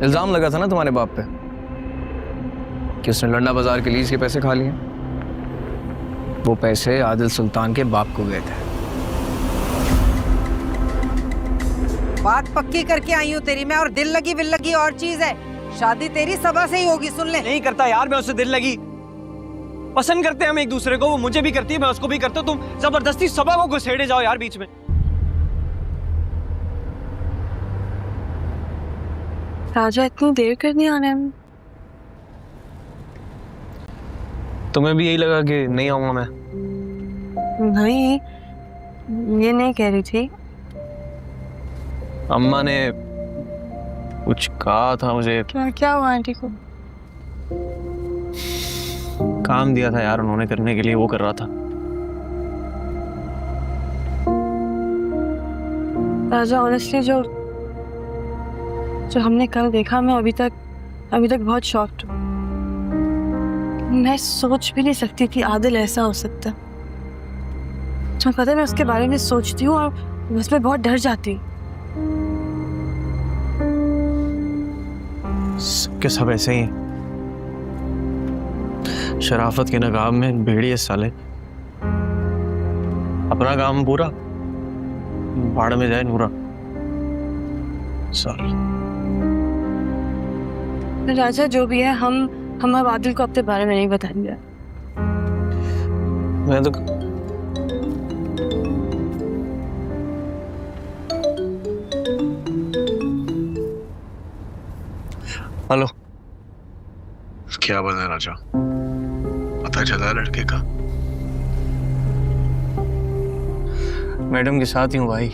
इल्जाम लगा था ना तुम्हारे बाप पे कि उसने लंडा बाजार के लीज के पैसे खा लिए। वो पैसे आदिल सुल्तान के बाप को गए थे। बात पक्की करके आई हूँ तेरी मैं, और दिल लगी विल लगी और चीज है। शादी तेरी सबा से ही होगी, सुन ले। नहीं करता यार मैं उससे दिल लगी। पसंद करते हैं हम एक दूसरे को, वो मुझे भी करती है मैं उसको भी करता हूँ। तुम जबरदस्ती सबा को घुसेड़े जाओ यार बीच में। राजा इतनी देर करने आने में। तुम्हें भी यही लगा कि नहीं आऊंगा मैं? नहीं, ये नहीं कह रही थी। अम्मा ने कुछ कहा था मुझे। क्या हुआ आंटी को? काम दिया था यार उन्होंने करने के लिए, वो कर रहा था। राजा ऑनेस्टली जो हमने कल देखा, मैं अभी तक बहुत शॉक्ड हूँ। मैं सोच भी नहीं सकती थी आदिल ऐसा हो सकता। तुम्हें पता है मैं उसके बारे में सोचती हूँ और उसमें बहुत डर जाती हूँ। सबके सब ऐसे ही हैं। शराफत के नकाब में भेड़िए साले। अपना काम पूरा, भाड़ में जाए नूरा। सॉरी राजा, जो भी है हम अब आदिल को अपने बारे में नहीं बताएंगे। मैं तो हेलो। क्या बना है राजा? पता चला लड़के का? मैडम के साथ ही हूँ भाई,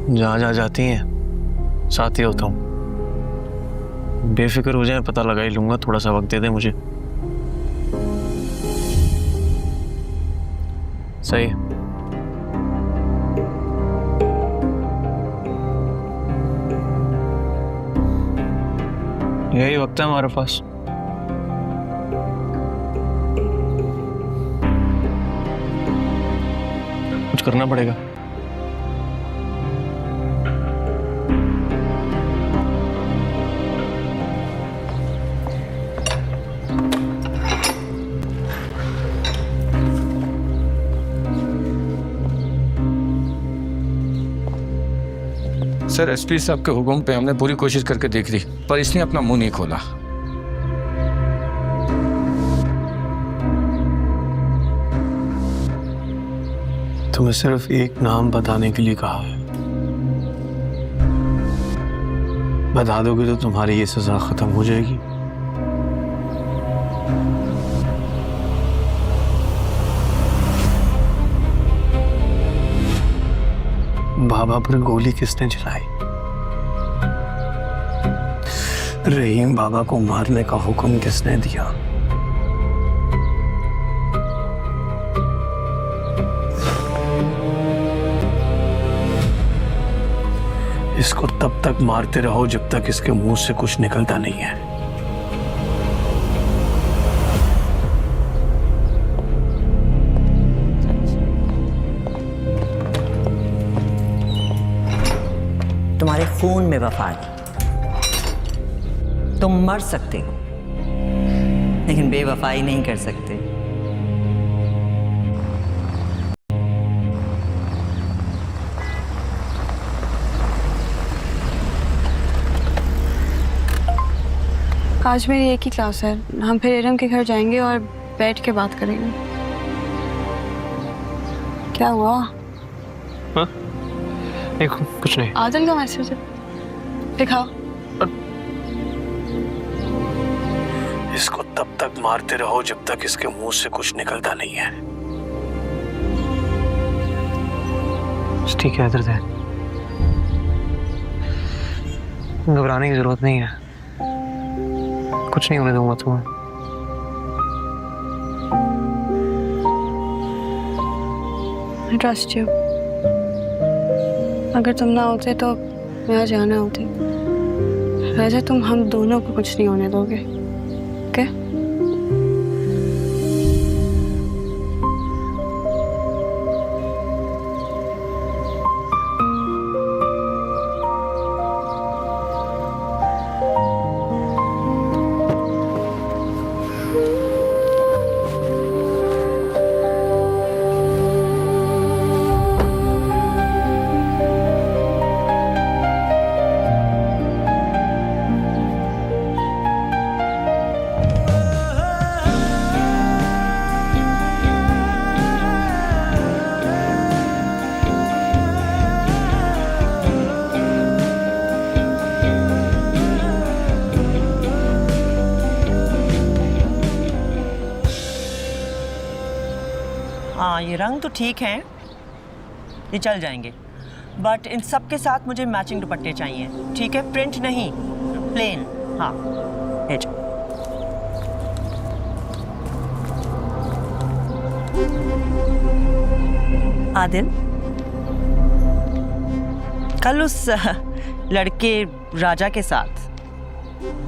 जहाँ जहाँ जाती हैं साथ ही होता हूँ। बेफिक्र हो जाए, पता लगा ही लूंगा। थोड़ा सा वक्त दे दे मुझे। सही। यही वक्त है हमारे पास। कुछ करना पड़ेगा। सर, एसपी साहब के हुक्म पे हमने पूरी कोशिश करके देख ली, पर इसने अपना मुंह नहीं खोला। तुम्हें सिर्फ एक नाम बताने के लिए कहा है। बता दोगे तो तुम्हारी ये सजा खत्म हो जाएगी। बाबा पर गोली किसने चलाई? रहीम बाबा को मारने का हुक्म किसने दिया? इसको तब तक मारते रहो जब तक इसके मुंह से कुछ निकलता नहीं है। तुम्हारे खून में वफा है। तुम मर सकते हो लेकिन बेवफाई नहीं कर सकते। आज मेरी एक ही क्लास है। हम फिर एरम के घर जाएंगे और बैठ के बात करेंगे। क्या हुआ? हाँ? देखो कुछ नहीं। आदिल का मैसेज है, दिखाओ। इसको तब तक मारते रहो जब तक इसके मुंह से कुछ निकलता नहीं है। ठीक है, इधर से। घबराने की जरूरत नहीं है, कुछ नहीं होने दूंगा तुम्हें। I trust you। अगर तुम ना होते तो मैं आज आना होती। वैसे तुम हम दोनों को कुछ नहीं होने दोगे, ओके? हाँ, ये रंग तो ठीक हैं, ये चल जाएंगे, बट इन सब के साथ मुझे मैचिंग दुपट्टे चाहिए, ठीक है? प्रिंट नहीं, प्लेन। हाँ, ये जो। आदिल, कल उस लड़के राजा के साथ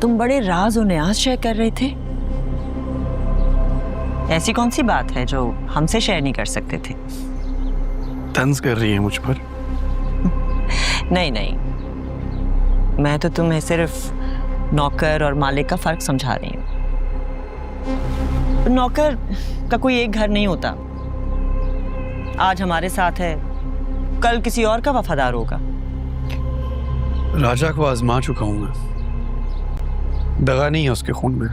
तुम बड़े राज और न्याज शेयर कर रहे थे। ऐसी कौन सी बात है जो हमसे शेयर नहीं कर सकते थे? तंज कर रही है मुझ पर? नहीं नहीं, मैं तो तुम्हें सिर्फ नौकर और मालिक का फर्क समझा रही हूँ। नौकर का कोई एक घर नहीं होता। आज हमारे साथ है, कल किसी और का वफादार होगा। राजा को आजमा चुका हूं मैं, दगा नहीं है उसके खून में।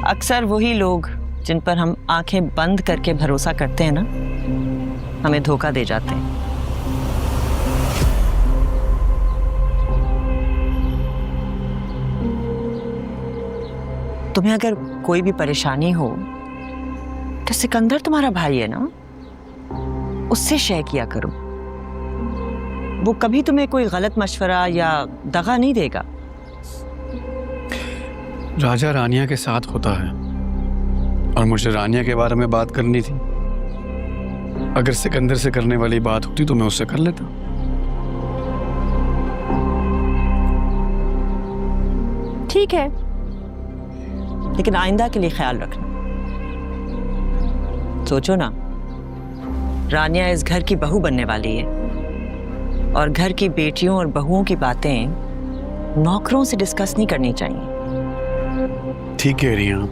अक्सर वही लोग जिन पर हम आंखें बंद करके भरोसा करते हैं ना, हमें धोखा दे जाते हैं। तुम्हें अगर कोई भी परेशानी हो तो सिकंदर तुम्हारा भाई है ना, उससे शेयर किया करो। वो कभी तुम्हें कोई गलत मशवरा या दगा नहीं देगा। राजा रानिया के साथ होता है और मुझे रानिया के बारे में बात करनी थी। अगर सिकंदर से करने वाली बात होती तो मैं उससे कर लेता। ठीक है, लेकिन आइंदा के लिए ख्याल रखना। सोचो ना, रानिया इस घर की बहू बनने वाली है और घर की बेटियों और बहुओं की बातें नौकरों से डिस्कस नहीं करनी चाहिए। ठीक कह रही हैं आप,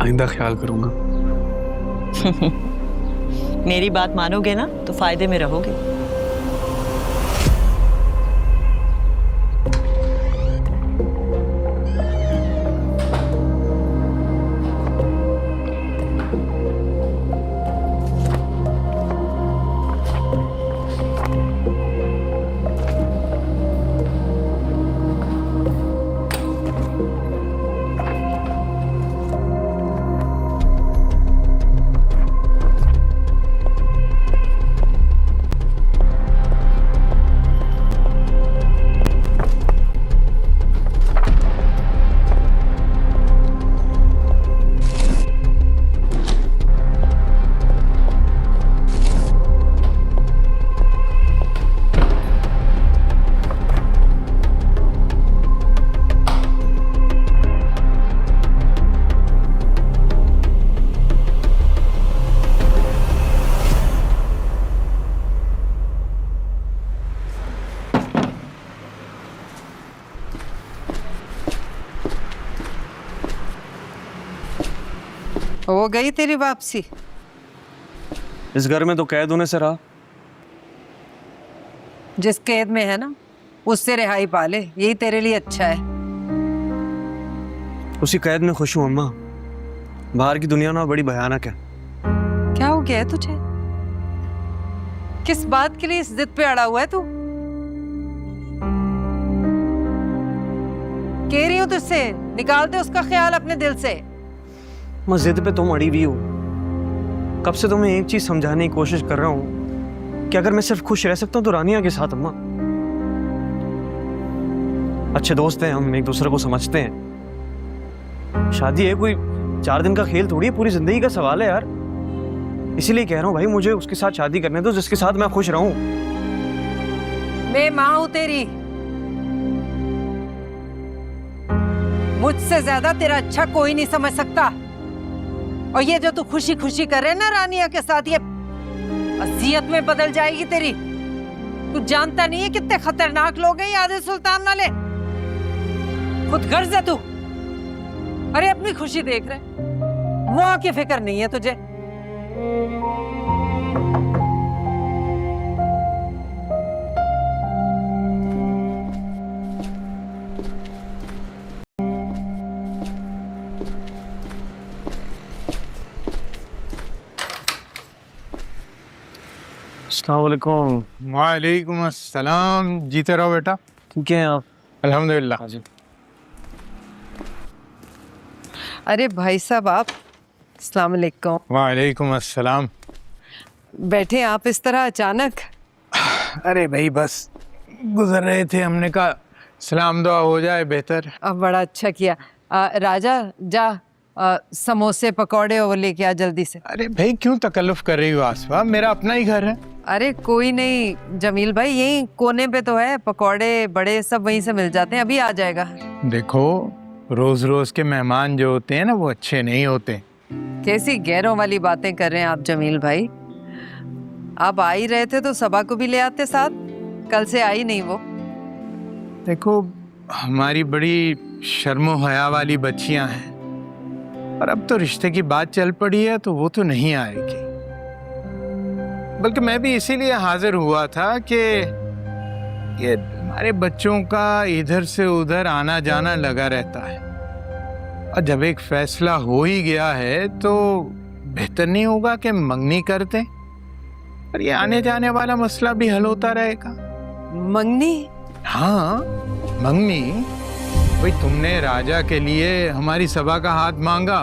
आइंदा ख्याल करूंगा। मेरी बात मानोगे ना तो फायदे में रहोगे। हो गई तेरी वापसी? इस घर में तो कैद होने से रहा। जिस कैद में है ना, उससे रिहाई पा ले, यही तेरे लिए अच्छा है। उसी कैद में खुश हूं अम्मा। बाहर की दुनिया ना बड़ी भयानक है। क्या हो गया है तुझे? किस बात के लिए इस जिद पे अड़ा हुआ है तू? कह रही हूं तुझसे, निकाल दे उसका ख्याल अपने दिल से। मैं जिद पे तुम अड़ी हुई हो। कब से तुम्हें एक चीज समझाने की कोशिश कर रहा हूं कि अगर मैं सिर्फ खुश रह सकता हूं तो रानिया के साथ। अम्मा, अच्छे दोस्त हैं हम, एक दूसरे को समझते हैं। शादी है कोई 4 दिन का खेल थोड़ी है, पूरी जिंदगी का सवाल है यार। इसीलिए कह रहा हूं भाई, मुझे उसके साथ शादी करने दो जिसके साथ मैं खुश रहूं। मैं मां हूं तेरी, मुझसे ज्यादा तेरा अच्छा कोई नहीं समझ सकता। और ये जो तू खुशी खुशी कर रहे ना रानिया के साथ, ये अजियत में बदल जाएगी तेरी। तू जानता नहीं है कितने खतरनाक लोग हैं ये आदिल सुल्तान वाले। खुद गर्ज है तू। अरे अपनी खुशी देख रहे, वहां की फिक्र नहीं है तुझे। अस्सलाम वालेकुम। वालेकुम अस्सलाम। जीते रहो बेटा। ठीक है आप? अल्हम्दुलिल्लाह। अरे भाई साहब आप, अस्सलाम वालेकुम। वालेकुम अस्सलाम। बैठे आप इस तरह अचानक? अरे भाई बस गुजर रहे थे, हमने कहा सलाम दुआ हो जाए बेहतर। अब बड़ा अच्छा किया। राजा जा समोसे पकौड़े वो लेके आ जल्दी से। अरे भाई क्यों तकल्लुफ कर रही हो आसफा, मेरा अपना ही घर है। अरे कोई नहीं जमील भाई, यही कोने पे तो है, पकौड़े बड़े सब वहीं से मिल जाते हैं, अभी आ जाएगा। देखो रोज रोज के मेहमान जो होते हैं ना वो अच्छे नहीं होते। कैसी गैरों वाली बातें कर रहे हैं आप जमील भाई। आप आ ही रहे थे तो सबा को भी ले आते साथ, कल से आई नहीं वो। देखो हमारी बड़ी शर्मो हया वाली बच्चियां हैं, और अब तो रिश्ते की बात चल पड़ी है तो वो तो नहीं आएगी। बल्कि मैं भी इसीलिए हाजिर हुआ था कि ये हमारे बच्चों का इधर से उधर आना जाना लगा रहता है, और जब एक फैसला हो ही गया है तो बेहतर नहीं होगा कि मंगनी कर दें, और ये आने जाने वाला मसला भी हल होता रहेगा। मंगनी? हाँ मंगनी। भाई तुमने राजा के लिए हमारी सभा का हाथ मांगा,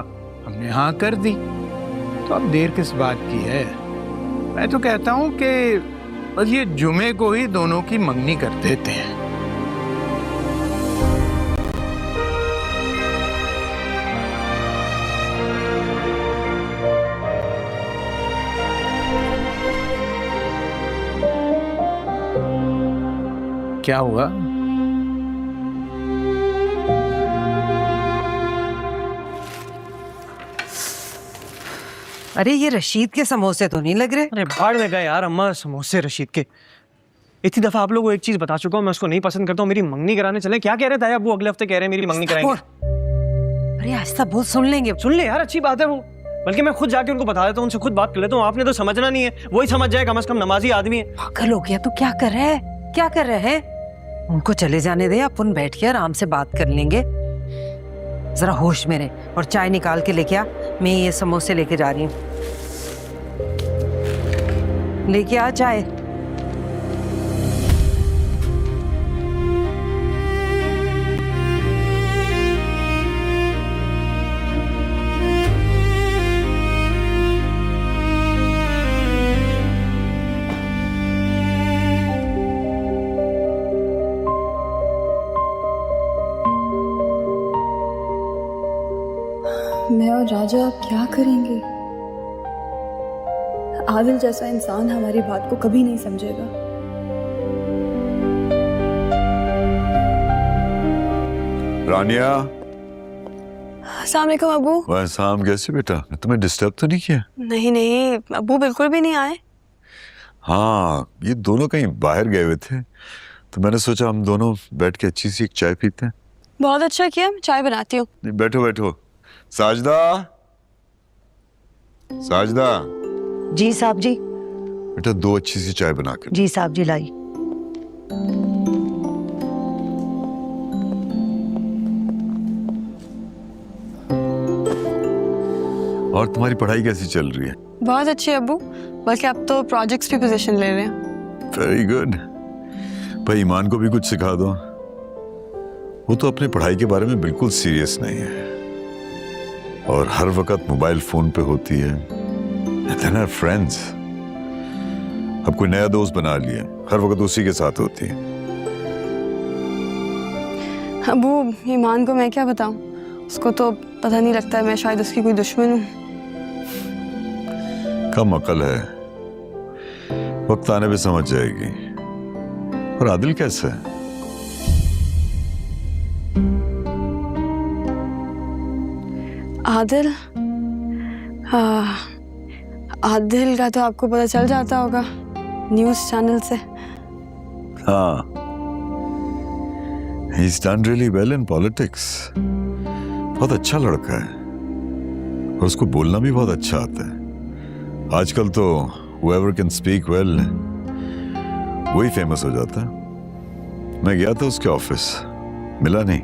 हमने हाँ कर दी, तो अब देर किस बात की है। मैं तो कहता हूँ कि बस ये जुमे को ही दोनों की मंगनी कर देते हैं। क्या हुआ? अरे ये रशीद के समोसे तो नहीं लग रहे। अरे भाड़ में गए यार अम्मा समोसे रशीद के। इतनी दफा आप लोगों को एक चीज बता चुका हूँ, मैं उसको नहीं पसंद करता हूँ। मेरी मंगनी कराने चले, क्या कह रहे थे अब वो अगले हफ्ते कह रहे हैं मेरी मंगनी कराएंगे। अरे आहिस्ता बोल, सुन लेंगे। सुन ले यार, अच्छी बात है वो, बल्कि मैं खुद जाके उनको बता देता हूँ, उनसे खुद बात कर लेता हूँ। आपने तो समझना नहीं है, वही समझ जाए, कम से कम नमाजी आदमी है। पागल हो गया तू, क्या कर रहा है, क्या कर रहे हैं? उनको चले जाने दे, अपन बैठ के आराम से बात कर लेंगे। जरा होश में रहे, और चाय निकाल के लेके आ, मैं ये समोसे लेके जा रही हूँ। लेके आ चाय। मैं और राजा क्या करेंगे? आदिल जैसा इंसान हमारी बात को कभी नहीं समझेगा। रानिया। अस्सलाम वालेकुम अबू। वालेकुम, कैसे बेटा? तुम्हें डिस्टर्ब तो नहीं किया? नहीं नहीं अबू, बिल्कुल भी नहीं आए। हाँ ये दोनों कहीं बाहर गए हुए थे, तो मैंने सोचा हम दोनों बैठ के अच्छी सी एक चाय पीते हैं। बहुत अच्छा किया, मैं चाय बनाती हूँ। बैठो बैठो। साजदा, साजदा। जी साहब जी। बेटा दो अच्छी सी चाय बना कर। जी साहब जी लाई। और तुम्हारी पढ़ाई कैसी चल रही है? बहुत अच्छी है अबू, बल्कि अब तो प्रोजेक्ट्स भी पोजीशन ले रहे हैं। Very good. भाई ईमान को भी कुछ सिखा दो, वो तो अपनी पढ़ाई के बारे में बिल्कुल सीरियस नहीं है, और हर वक्त मोबाइल फोन पे होती है। फ्रेंड्स, अब कोई नया दोस्त बना लिया, हर वक्त उसी के साथ होती है। अबू ईमान को मैं क्या बताऊं, उसको तो पता नहीं लगता है मैं शायद उसकी कोई दुश्मन हूँ। कम अकल है, वक्त आने पे समझ जाएगी। और आदिल कैसा है? आदिल? आदिल का तो आपको पता चल जाता होगा न्यूज़ चैनल से। हाँ, he's done really well in politics। बहुत अच्छा लड़का है, और उसको बोलना भी बहुत अच्छा आता है। आजकल तो whoever can speak well वही फेमस हो जाता है। मैं गया था उसके ऑफिस, मिला नहीं।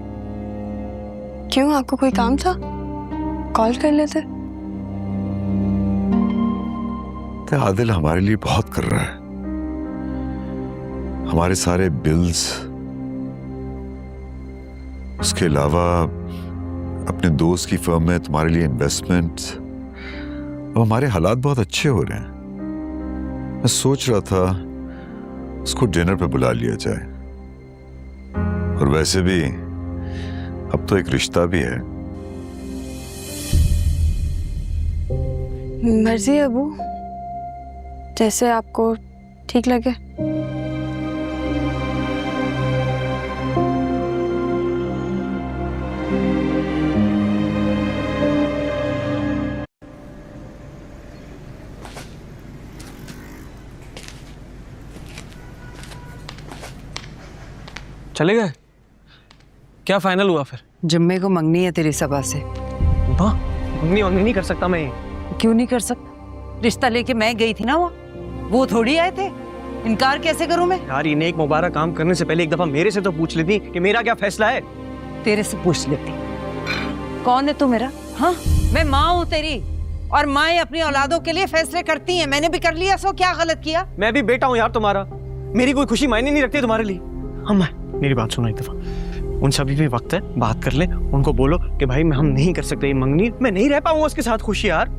क्यों, आपको कोई काम था? कॉल कर लेते। तो आदिल हमारे लिए बहुत कर रहा है, हमारे सारे बिल्स, उसके अलावा अपने दोस्त की फर्म में तुम्हारे लिए इन्वेस्टमेंट, अब हमारे हालात बहुत अच्छे हो रहे हैं। मैं सोच रहा था उसको डिनर पे बुला लिया जाए, और वैसे भी अब तो एक रिश्ता भी है। मर्जी है अबू, जैसे आपको ठीक लगे। चले गए? क्या फाइनल हुआ फिर? जुम्मे को मंगनी है तेरी सभा से। हाँ, नहीं कर सकता मैं ये। क्यों नहीं कर सकता? रिश्ता लेके मैं गई थी ना, वो थोड़ी आए थे। इनकार कैसे करूं मैं? यार ये नेक मुबारक काम करने से पहले एक दफा मेरे से तो पूछ लेती कि मेरा क्या फैसला है। तेरे से पूछ लेती। कौन है तू मेरा? हाँ, मैं माँ हूँ तेरी, और माएं अपनी औलादों के लिए फैसले करती हैं। मैंने भी कर लिया, सो क्या गलत किया? मैं भी बेटा हूँ यार तुम्हारा, मेरी कोई खुशी मायने नहीं रखती तुम्हारे लिए। हाँ, मेरी बात सुनो एक दफा, उन सभी पे वक्त है, बात कर ले, उनको बोलो कि भाई हम नहीं कर सकते ये मंगनी, मैं नहीं रह पाऊंगा उसके साथ खुशी यार।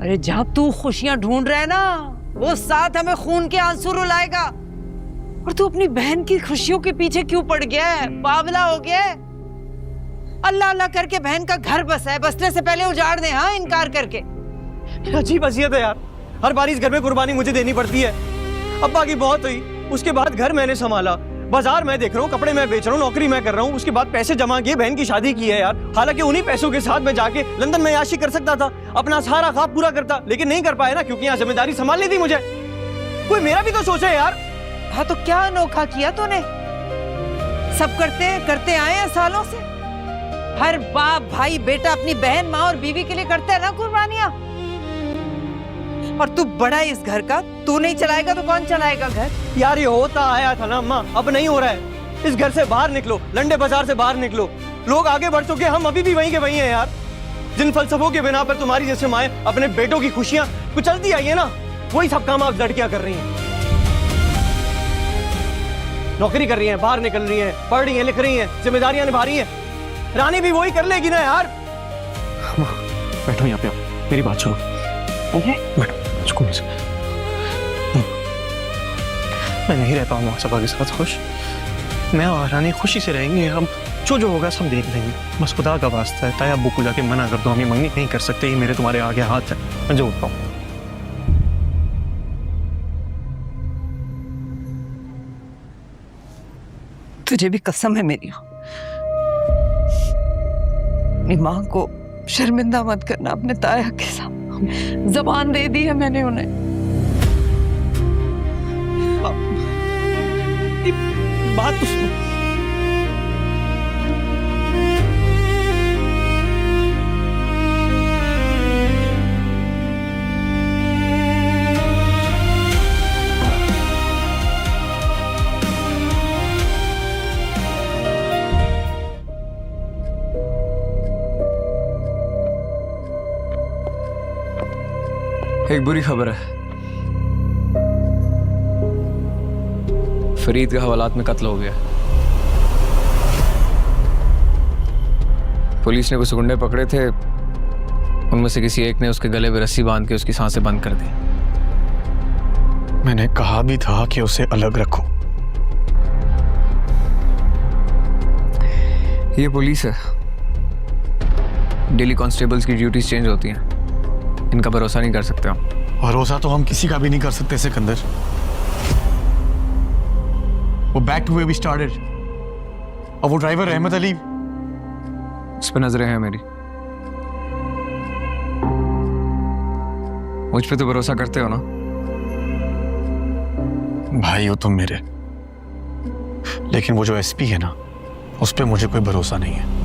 अरे जहाँ तू खुशियां ढूंढ रहा है ना, वो साथ हमें खून के आंसू रुलाएगा। और तू अपनी बहन की खुशियों के पीछे क्यों पड़ गया है? बावला हो गया है? अल्लाह अल्लाह करके बहन का घर बसा है, बसने से पहले उजाड़ दे। हाँ, इनकार करके। अजीब अजियत है यार, हर बार इस घर में कुर्बानी मुझे देनी पड़ती है। अब्बा की बहुत हुई, उसके बाद घर मैंने संभाला, बाजार मैं देख रहा हूँ, कपड़े मैं बेच रहा हूँ, नौकरी मैं कर रहा हूँ, उसके बाद पैसे जमा किए, बहन की शादी की है यार। हालांकि उन्हीं पैसों के साथ मैं जाके लंदन में याशी कर सकता था, अपना सारा ख्वाब पूरा करता, लेकिन नहीं कर पाया ना, क्योंकि यहाँ जिम्मेदारी संभालनी थी मुझे। कोई मेरा भी तो सोचे यार। हाँ, तो क्या अनोखा किया तूने? सब करते आए हैं सालों से। हर बाप भाई बेटा अपनी बहन माँ और बीवी के लिए करते हैं ना कुर्बानियां। और तू बड़ा है इस घर का, तू नहीं चलाएगा तो कौन चलाएगा घर? यार ये होता आया था ना अम्मा, अब नहीं हो रहा है। इस घर से बाहर निकलो, लंडे बाजार से बाहर निकलो। लोग आगे बढ़ चुके, हम अभी भी वहीं के वहीं हैं यार। जिन फलसफों के बिना पर तुम्हारी जैसे माएं अपने बेटों की खुशियां कुचलती आई है ना, वही सब काम आप लड़कियां कर रही हैं। नौकरी कर रही हैं, बाहर निकल रही हैं, पढ़ रही हैं, लिख रही हैं, जिम्मेदारियां निभा रही हैं। रानी भी वही कर लेगी ना यार। बैठो यहाँ पे, मेरी बात सुनो। बैठो, सुकून से। मैं नहीं रह पाऊंगा सबा के साथ खुश। मैं और रानी खुशी से रहेंगे, हम जो होगा सब देख लेंगे। बस खुदा का वास्ता है, ताया अब्बू को जाके मना कर दो, हम ये मंगनी नहीं कर सकते, ये मेरे तुम्हारे आगे हाथ है, मैं जो उठता हूँ। तुझे भी कसम है मेरी, अपनी माँ को शर्मिंदा मत करना अपने ताया के सामने। जबान दे दी है मैंने उन्हें। बात तो सुनो। एक बुरी खबर है, फरीद के हवालात में कत्ल हो गया। पुलिस ने कुछ गुंडे पकड़े थे, उनमें से किसी एक ने उसके गले में रस्सी बांध के उसकी सांसें बंद कर दी। मैंने कहा भी था कि उसे अलग रखो। ये पुलिस है, डेली कांस्टेबल्स की ड्यूटीज चेंज होती हैं, इनका भरोसा नहीं कर सकते हम। भरोसा तो हम किसी का भी नहीं कर सकते सिकंदर। वो back to where we started, और वो ड्राइवर रहमत अली, उस पर नजरें हैं मेरी। मुझ पे तो भरोसा करते हो ना? भाई हो तुम मेरे, लेकिन वो जो एसपी है ना, उस पे मुझे कोई भरोसा नहीं है।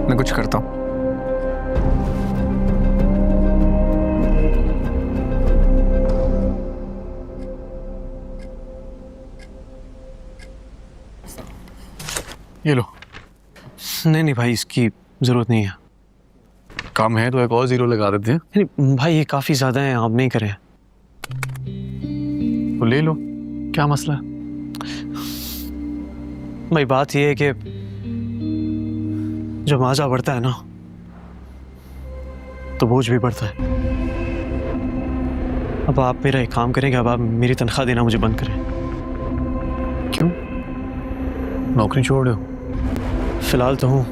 मैं कुछ करता हूं। ये लो। नहीं भाई, इसकी जरूरत नहीं है। कम है तो एक और जीरो लगा देते हैं। नहीं भाई, ये काफी ज्यादा है, आप नहीं करें। तो ले लो, क्या मसला है? भाई बात ये है कि जब माजा बढ़ता है ना तो बोझ भी बढ़ता है। अब आप मेरा एक काम करेंगे, अब आप मेरी तनख्वाह देना मुझे बंद करें। क्यों? नौकरी छोड़ रहे हो? फिलहाल तो हूँ,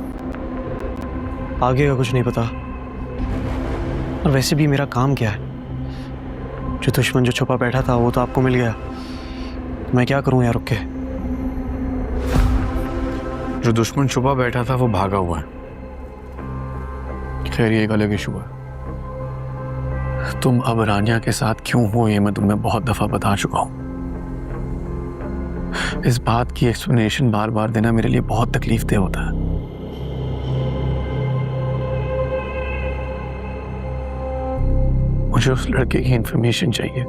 आगे का कुछ नहीं पता। और वैसे भी मेरा काम क्या है? जो दुश्मन जो छुपा बैठा था वो तो आपको मिल गया, तो मैं क्या करूँ यार रुक के? जो दुश्मन छुपा बैठा था वो भागा हुआ है। खैर ये एक अलग इशू है। तुम अब रानिया के साथ क्यों हो ये मैं तुम्हें बहुत दफा बता चुका हूं। इस बात की एक्सप्लेनेशन बार बार देना मेरे लिए बहुत तकलीफदेह होता है। मुझे उस लड़के की इंफॉर्मेशन चाहिए।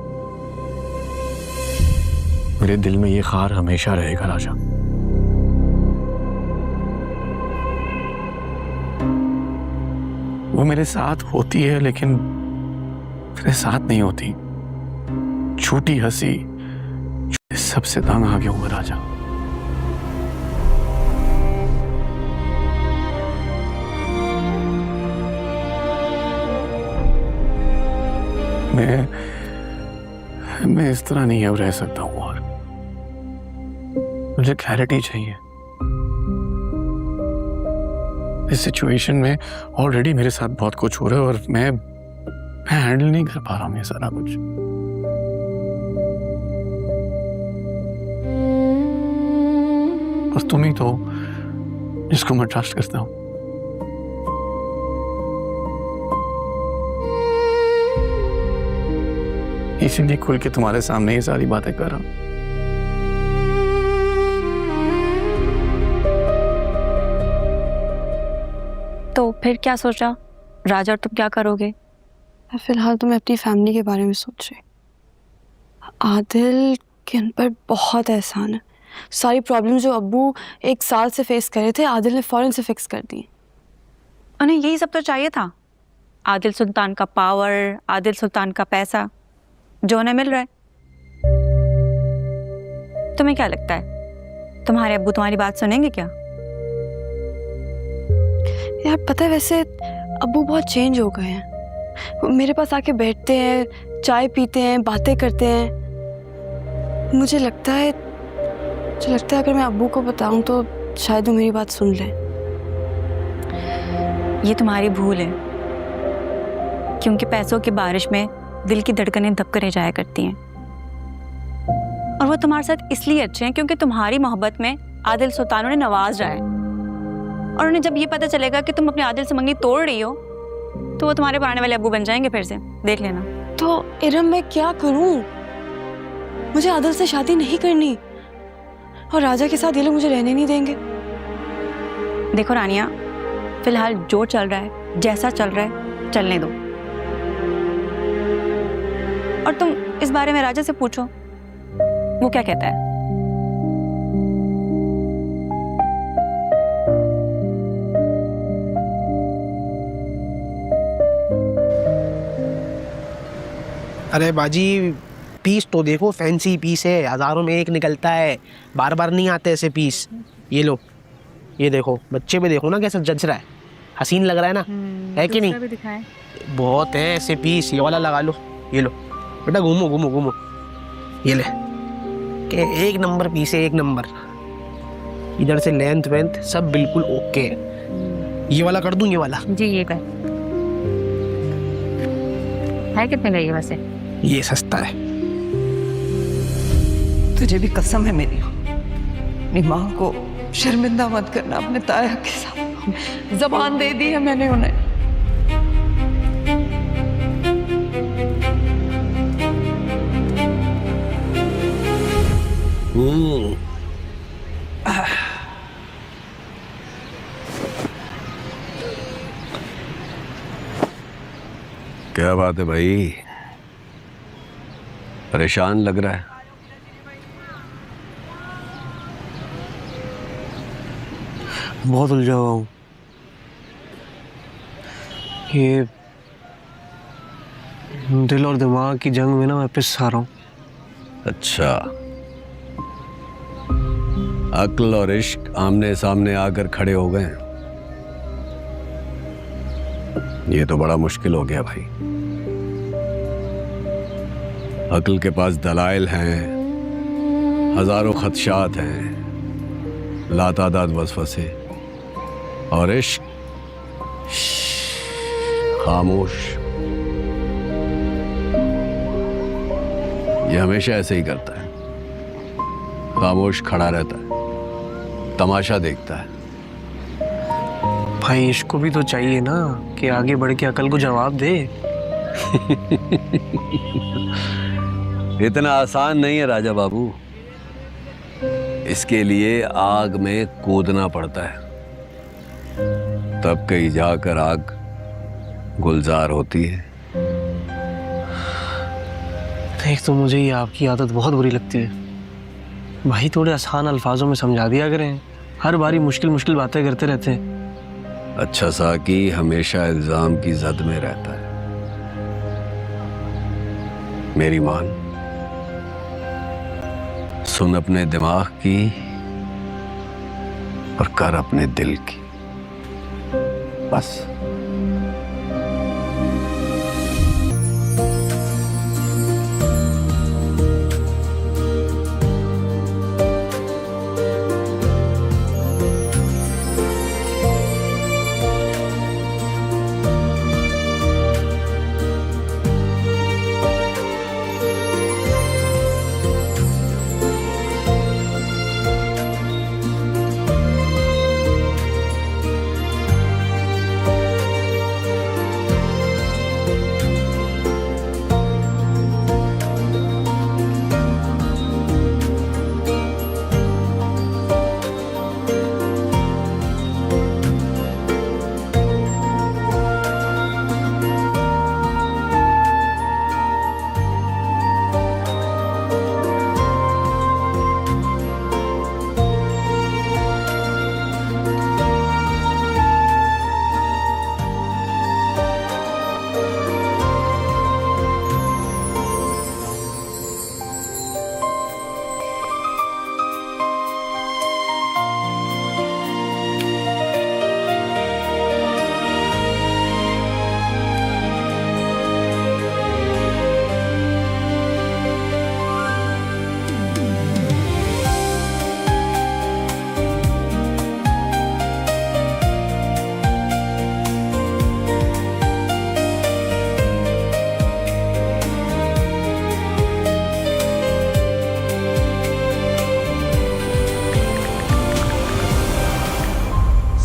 मेरे दिल में ये खार हमेशा रहेगा राजा। वो मेरे साथ होती है लेकिन मेरे साथ नहीं होती। छोटी हंसी सबसे तंग आ गया हूं राजा। मैं इस तरह नहीं अब रह सकता हूं और मुझे क्लैरिटी चाहिए। इस सिचुएशन में ऑलरेडी मेरे साथ बहुत कुछ हो रहा है और मैं हैंडल नहीं कर पा रहा हूं ये सारा कुछ। बस तुम ही तो जिसको मैं ट्रस्ट करता हूं। इसीलिए खुल के तुम्हारे सामने ये सारी बातें कर रहा हूं। तो फिर क्या सोचा राजा, और तुम क्या करोगे? फिलहाल तो मैं अपनी फैमिली के बारे में सोच रही। आदिल के उन पर बहुत एहसान है। सारी प्रॉब्लम जो अब्बू 1 साल से फेस कर रहे थे, आदिल ने फौरन से फिक्स कर दी। उन्हें यही सब तो चाहिए था। आदिल सुल्तान का पावर, आदिल सुल्तान का पैसा जो उन्हें मिल रहा है। तुम्हें क्या लगता है तुम्हारे अब्बू तुम्हारी बात सुनेंगे क्या? यार पता है, वैसे अब्बू बहुत चेंज हो गए हैं। वो मेरे पास आके बैठते हैं, चाय पीते हैं, बातें करते हैं। मुझे लगता है अगर मैं अब्बू को बताऊं तो शायद वो मेरी बात सुन लें। ये तुम्हारी भूल है, क्योंकि पैसों की बारिश में दिल की धड़कनें दब कर जाया करती हैं। और वो तुम्हारे साथ इसलिए अच्छे हैं क्योंकि तुम्हारी मोहब्बत में आदिल सुल्तान उन्हें नवाज रहा है। और उन्हें जब ये पता चलेगा कि तुम अपने आदिल से मंगनी तोड़ रही हो तो वो तुम्हारे पुराने वाले अब्बू बन जाएंगे फिर से, देख लेना। तो इरम मैं क्या करूं? मुझे आदिल से शादी नहीं करनी और राजा के साथ ये लोग मुझे रहने नहीं देंगे। देखो रानिया, फिलहाल जो चल रहा है, जैसा चल रहा है, चलने दो। और तुम इस बारे में राजा से पूछो वो क्या कहता है। अरे बाजी, पीस तो देखो, फैंसी पीस है, हजारों में एक निकलता है, बार बार नहीं आते ऐसे पीस। ये लो, ये देखो, बच्चे पे देखो ना कैसा जच रहा है, हसीन लग रहा है ना, है कि नहीं? बहुत है ऐसे पीस, ये वाला लगा लो, ये लो बेटा, घूमो घूमो घूमो, ये ले के एक नंबर पीस है, एक नंबर। इधर से लेंथ वेंथ सब बिल्कुल ओके है। ये वाला कर दूं, ये वाला जी, ये कर। है कितने का ये वैसे? ये सस्ता है। तुझे भी कसम है मेरी, अपनी माँ को शर्मिंदा मत करना अपने ताया के साथ। जबान दे दी है मैंने उन्हें। क्या बात है भाई, परेशान लग रहा है। बहुत उलझा हुआ हूँ। ये दिल और दिमाग की जंग में ना मैं पिस आ रहा हूँ। अच्छा, अक्ल और इश्क आमने सामने आकर खड़े हो गए। ये तो बड़ा मुश्किल हो गया भाई। अक्ल के पास दलाइल हैं, हजारों खदशात हैं, लातादाद वसवसे, और इश्क खामोश। ये हमेशा ऐसे ही करता है, खामोश खड़ा रहता है, तमाशा देखता है। भाई इश्क को भी तो चाहिए ना कि आगे बढ़ के अकल को जवाब दे। इतना आसान नहीं है राजा बाबू, इसके लिए आग में कूदना पड़ता है, तब कहीं जाकर आग गुलजार होती है। एक तो मुझे ये आपकी आदत बहुत बुरी लगती है भाई, थोड़े आसान अल्फाजों में समझा दिया करें, हर बारी मुश्किल मुश्किल बातें करते रहते हैं। अच्छा साकी हमेशा इल्जाम की जद में रहता है। मेरी मान, सुन अपने दिमाग की और कर अपने दिल की, बस।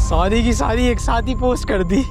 सारी की सारी एक साथ ही पोस्ट कर दी।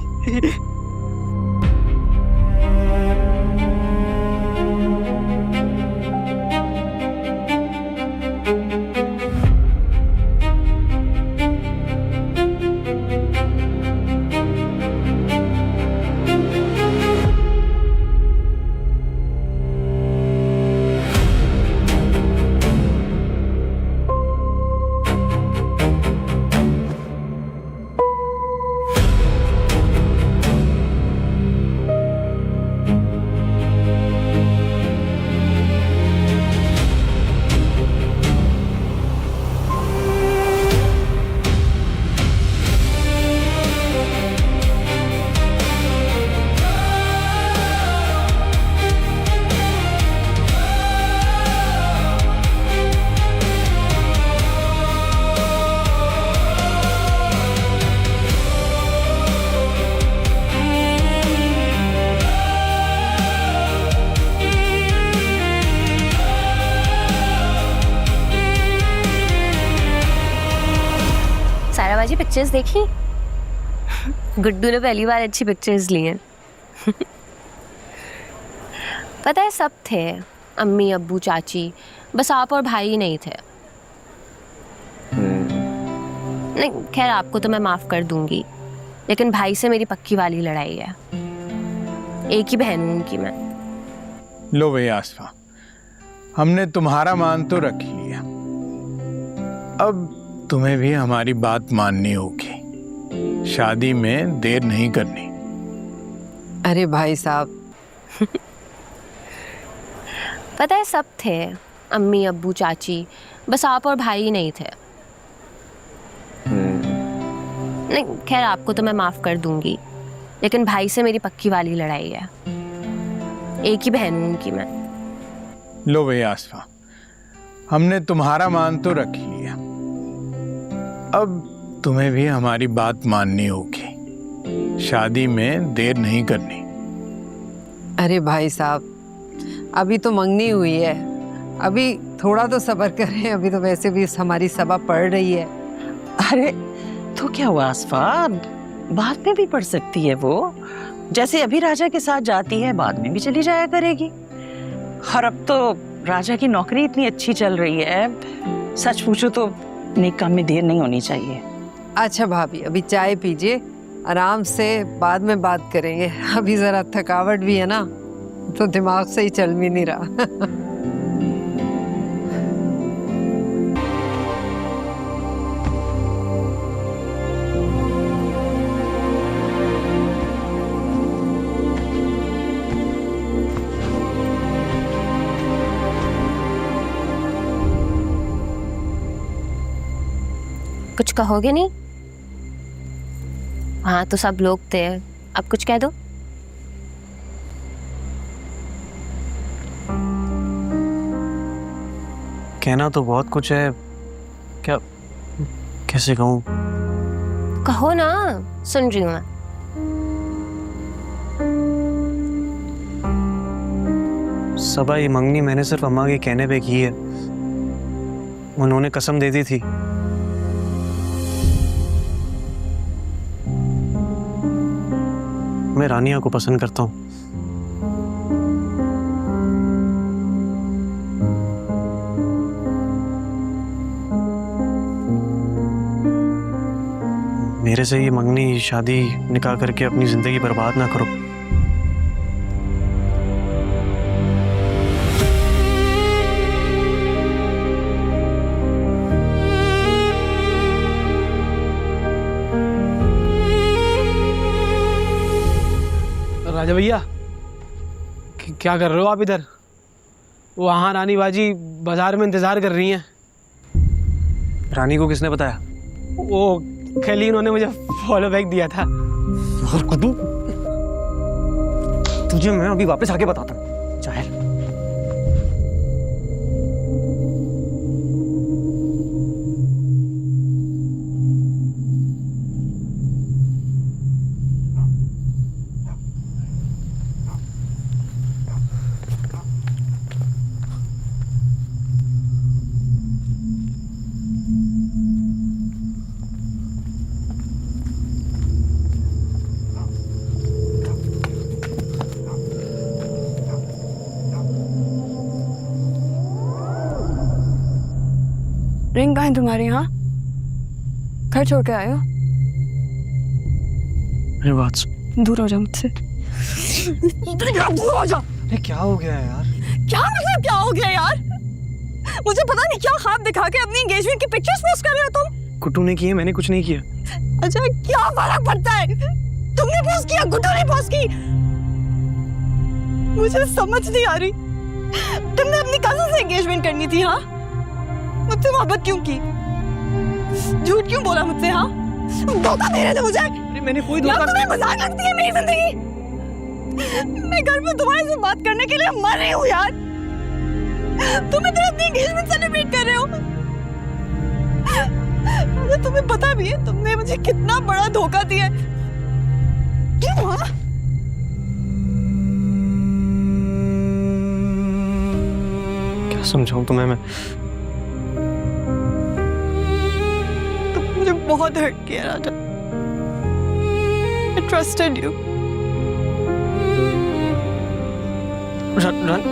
साराबाजी पिक्चर्स देखी? गुड्डू ने पहली बार अच्छी पिक्चर्स ली हैं। पता है सब थे, अम्मी अब्बू चाची, बस आप और भाई ही नहीं थे। नहीं खैर आपको तो मैं माफ कर दूंगी, लेकिन भाई से मेरी पक्की वाली लड़ाई है। एक ही बहन हूं उनकी मैं। लो भैया आसफा, हमने तुम्हारा मान तो रख लिया, अब तुम्हें भी हमारी बात माननी होगी। शादी में देर नहीं करनी। अरे भाई साहब, पता है सब थे, अम्मी अब्बू चाची, बस आप और भाई ही नहीं थे। नहीं खैर, आपको तो मैं माफ कर दूंगी, लेकिन भाई से मेरी पक्की वाली लड़ाई है। एक ही बहन हूं उनकी मैं। लो भाई आसफा, हमने तुम्हारा मान तो रख लिया, अब तुम्हें भी हमारी बात माननी होगी। शादी में देर नहीं करनी। अरे भाई साहब, अभी तो मंगनी हुई है, अभी थोड़ा तो सब्र करें। अभी तो वैसे भी हमारी सभा पड़ रही है। अरे तो क्या हुआ आसफा, बाद में भी पढ़ सकती है वो, जैसे अभी राजा के साथ जाती है बाद में भी चली जाया करेगी। और अब तो राजा की नौकरी इतनी अच्छी चल रही है, सच पूछो तो नेक काम में देर नहीं होनी चाहिए। अच्छा भाभी, अभी चाय पीजिए, आराम से बाद में बात करेंगे। अभी जरा थकावट भी है ना, तो दिमाग से ही चल भी नहीं रहा। कुछ कहोगे नहीं? हाँ तो सब लोग थे, अब कुछ कह दो। कहना तो बहुत कुछ है, क्या कैसे कहूँ? कहो ना, सुन रही हूँ मैं। सबा, ये मंगनी मैंने सिर्फ अम्मा के कहने पे की है, उन्होंने कसम दे दी थी। मैं रानिया को पसंद करता हूँ। मेरे से ये मंगनी शादी निकाह करके अपनी जिंदगी बर्बाद ना करो। राजा भैया, क्या कर रहे हो आप इधर? वहाँ रानी बाजी बाजार में इंतजार कर रही हैं। रानी को किसने बताया? वो कल ही उन्होंने मुझे फॉलो बैक दिया था। और कदू, तुझे मैं अभी वापस आके बताता हूँ। चाहे रिंग कहाँ है तुम्हारे यहाँ? घर छोड़ के आए हो? मेरी बात सुन। दूर हो जा मुझसे। दूर हो जा। अरे क्या हो गया यार? क्या मतलब क्या हो गया यार? मुझे पता नहीं क्या ख्वाब दिखा के अपनी एंगेजमेंट की पिक्चर्स पोस्ट कर रहे हो तुम। कुट्टू ने की है, मैंने कुछ नहीं किया। अच्छा, क्या फर्क पड़ता है? तुमने पोस्ट किया, गुड्डू ने पोस्ट की। मुझे समझ नहीं आ रही, तुमने अपनी कजिन से एंगेजमेंट करनी थी? हाँ, मुझसे मोहब्बत क्यों की? झूठ क्यों बोला मुझसे? हाँ, धोखा दे रहे थे मुझे। अरे मैंने कोई धोखा तुम्हें मजाक लगती है मेरी जिंदगी? मैं घर में तुम्हारे से बात करने के लिए मर रही हूँ यार, तुम इधर अपनी एंगेजमेंट सेलिब्रेट कर रहे हो। अरे तुम्हें पता भी है तुमने मुझे कितना बड़ा धोखा दिया। क्यों? हाँ, क्या समझाऊं तुम्हें मैं? मुझे बहुत हर्ट किया राजा। I trusted you. रन